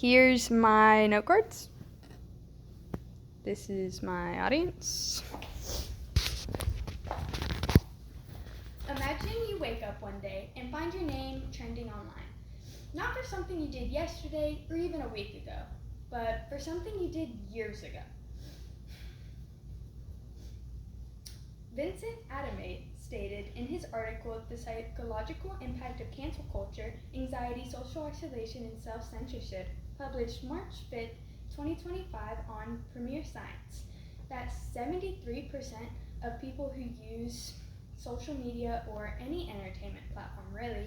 Here's my note cards. This is my audience. Imagine you wake up one day and find your name trending online. Not for something you did yesterday or even a week ago, but for something you did years ago. Vincent Adamate stated in his article, The Psychological Impact of Cancel Culture, Anxiety, Social Isolation, and Self-Censorship, published March 5th, 2025 on Premier Science, that 73% of people who use social media or any entertainment platform really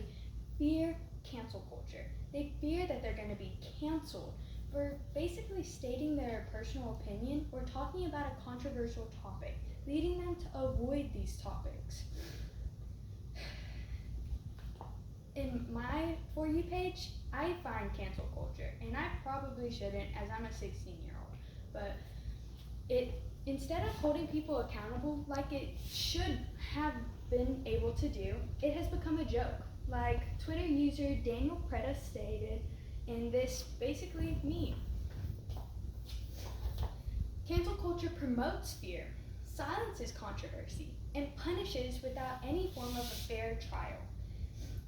fear cancel culture. They fear that they're going to be canceled for basically stating their personal opinion or talking about a controversial topic, leading them to avoid these topics. In my For You page, I find cancel culture, and I probably shouldn't as I'm a 16-year-old, but instead of holding people accountable like it should have been able to do, it has become a joke. Like Twitter user Daniel Preda stated in this basically meme. Cancel culture promotes fear, silences controversy, and punishes without any form of a fair trial.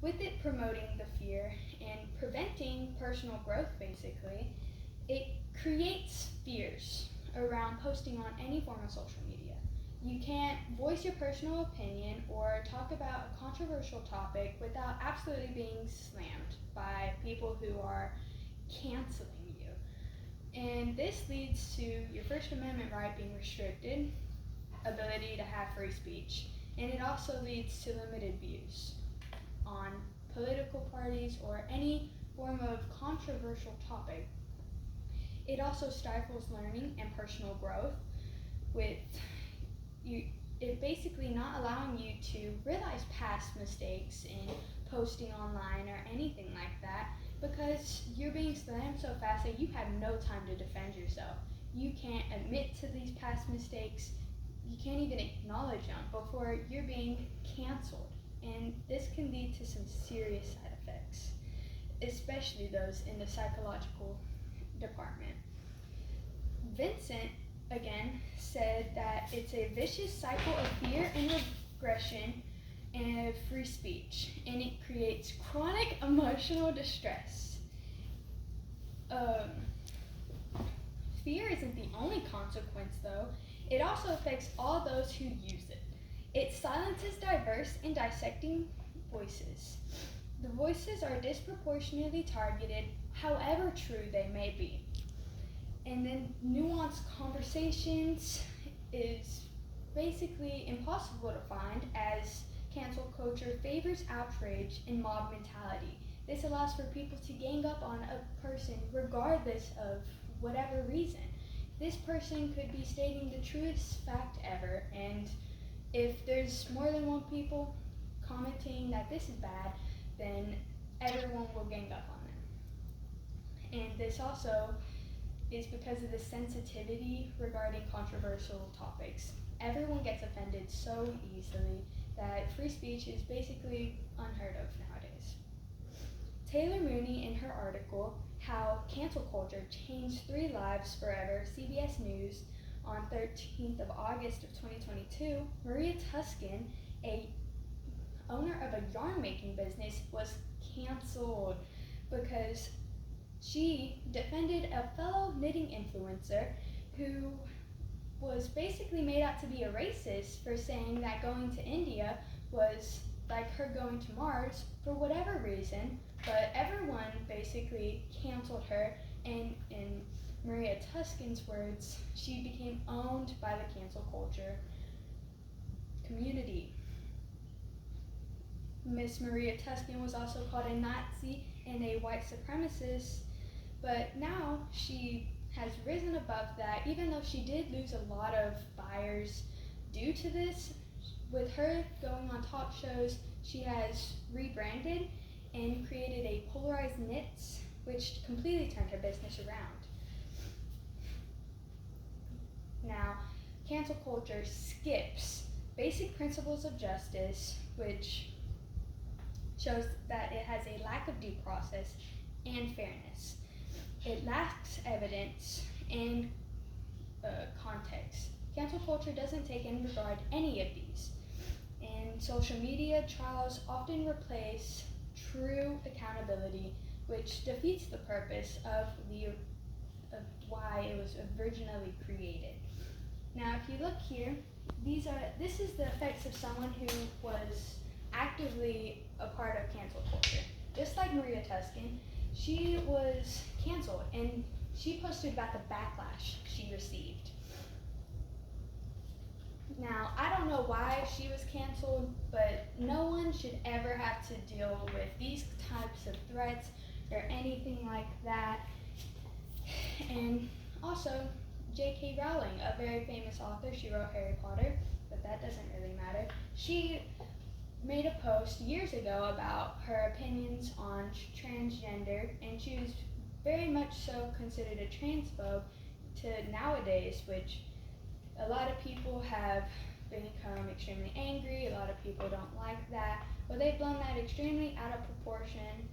With it promoting the fear and preventing personal growth, basically, it creates fears around posting on any form of social media. You can't voice your personal opinion or talk about a controversial topic without absolutely being slammed by people who are canceling you. And this leads to your First Amendment right being restricted, ability to have free speech, and it also leads to limited views on political parties or any form of controversial topic. It also stifles learning and personal growth with it basically not allowing you to realize past mistakes in posting online or anything like that because you're being slammed so fast that you have no time to defend yourself. You can't admit to these past mistakes. You can't even acknowledge them before you're being canceled. And this can lead to some serious side effects, especially those in the psychological department. Vincent, again, said that it's a vicious cycle of fear and regression and free speech, and it creates chronic emotional distress. Fear isn't the only consequence, though. It also affects all those who use it. It silences diverse and dissecting voices. The voices are disproportionately targeted, however true they may be. And then nuanced conversations is basically impossible to find as cancel culture favors outrage and mob mentality. This allows for people to gang up on a person regardless of whatever reason. This person could be stating the truest fact ever, and if there's more than one people commenting that this is bad, then everyone will gang up on them. And this also is because of the sensitivity regarding controversial topics. Everyone gets offended so easily that free speech is basically unheard of nowadays. Taylor Mooney, in her article, How Cancel Culture Changed 3 Lives Forever, CBS News, on 13th of August of 2022, Maria Tuskin, a owner of a yarn making business, was canceled because she defended a fellow knitting influencer who was basically made out to be a racist for saying that going to India was like her going to Mars for whatever reason, but everyone basically canceled her, and in Maria Tuskin's words, she became owned by the cancel culture community. Miss Maria Tuskin was also called a Nazi and a white supremacist, but now she has risen above that, even though she did lose a lot of buyers due to this. With her going on talk shows, she has rebranded and created a Polarized Knits, which completely turned her business around. Now, cancel culture skips basic principles of justice, which shows that it has a lack of due process and fairness. it lacks evidence and context. Cancel culture doesn't take into regard any of these. And social media trials often replace true accountability, which defeats the purpose of why it was originally created. Now, if you look here, this is the effects of someone who was actively a part of cancel culture. Just like Maria Tuscan, she was canceled, and she posted about the backlash she received. Now, I don't know why she was canceled, but no one should ever have to deal with these types of threats or anything like that. And also, J.K. Rowling, a very famous author, she wrote Harry Potter, but that doesn't really matter. She made a post years ago about her opinions on transgender, and she was very much so considered a transphobe to nowadays, which a lot of people have become extremely angry. A lot of people don't like that, but they've blown that extremely out of proportion.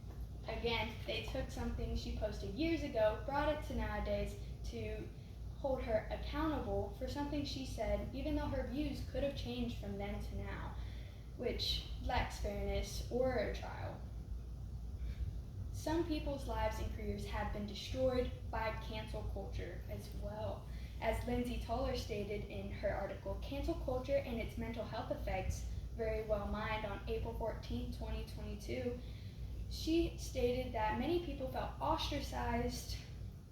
Again, they took something she posted years ago, brought it to nowadays to hold her accountable for something she said, even though her views could have changed from then to now, which lacks fairness or a trial. Some people's lives and careers have been destroyed by cancel culture as well. As Lindsay Toller stated in her article, Cancel Culture and Its Mental Health Effects, very well mined on April 14, 2022, she stated that many people felt ostracized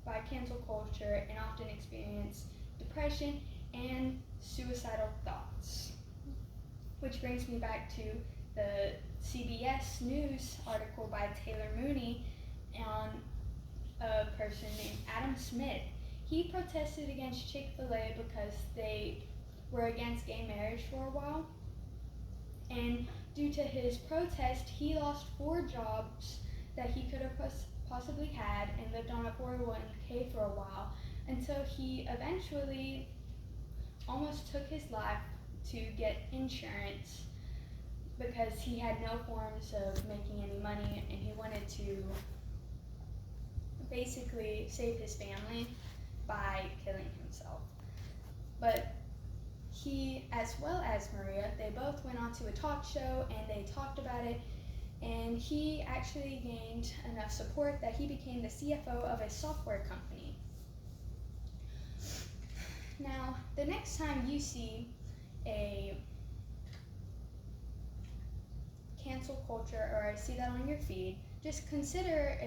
by cancel culture and often experience depression and suicidal thoughts. Which brings me back to the CBS News article by Taylor Mooney on a person named Adam Smith. He protested against Chick-fil-A because they were against gay marriage for a while. And due to his protest, he lost 4 jobs that he could have possibly had and lived on a 401k for a while, until he eventually almost took his life to get insurance because he had no forms of making any money, and he wanted to basically save his family by killing himself. But he, as well as Maria, they both went on to a talk show and they talked about it, and he actually gained enough support that he became the CFO of a software company. Now, the next time you see a cancel culture or see that on your feed, just consider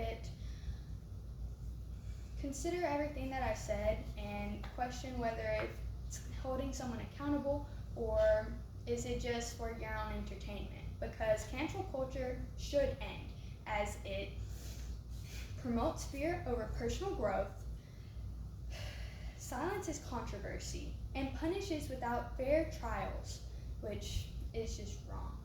everything that I said and question whether it's holding someone accountable or is it just for your own entertainment. Because cancel culture should end, as it promotes fear over personal growth, silences controversy, and punishes without fair trials, which is just wrong.